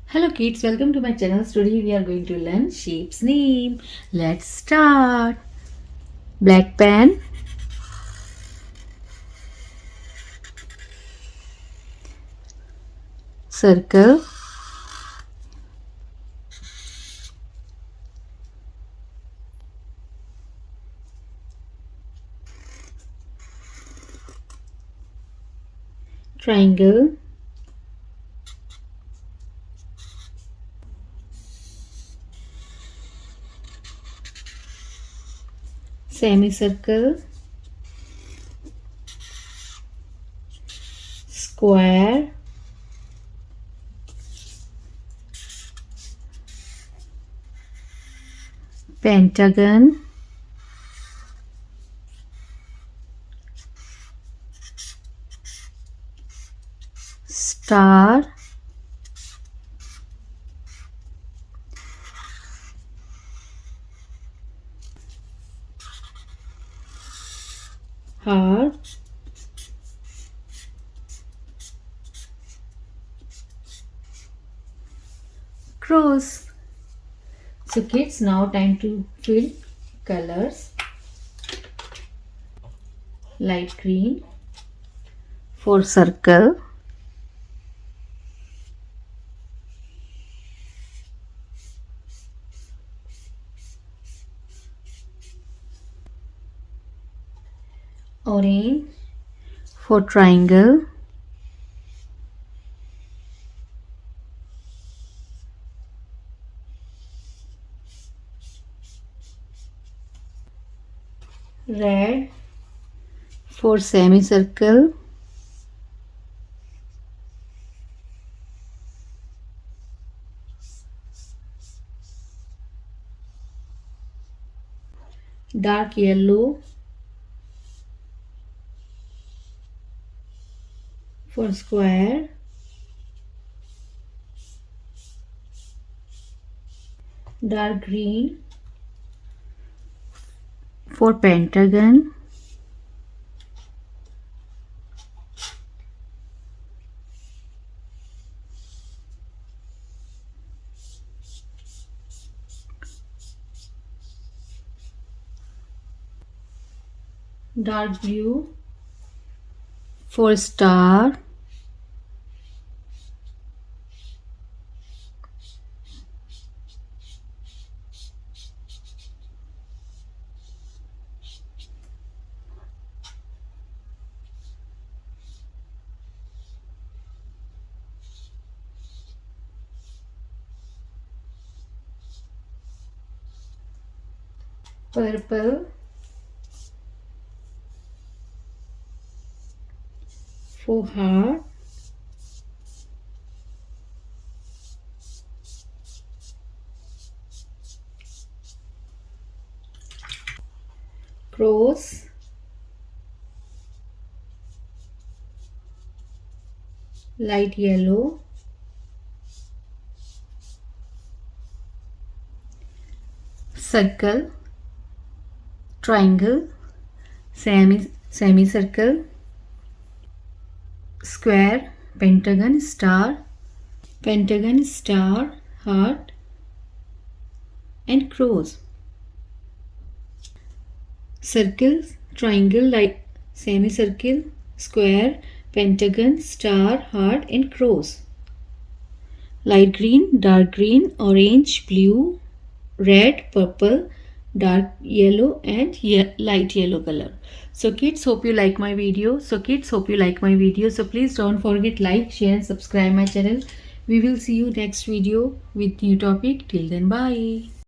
Hello kids, welcome to my channel. Today we are going to learn shapes name. Let's start. Black pen, circle, triangle, semicircle, square, pentagon, star, heart, cross. So kids, now time to fill colors. Light green for circle, orange for triangle, red for semicircle, dark yellow for square, dark green for pentagon, dark blue for star, purple for heart, cross, light yellow, circle, triangle, semicircle, square, pentagon, star, heart, and cross. Circle, triangle, like semicircle, square, pentagon, star, heart, and cross. Light green, dark green, orange, blue, red, purple, dark yellow, and light yellow color. So kids, hope you like my video. So please don't forget like, share and subscribe my channel. We will see you next video with new topic. Till then, bye.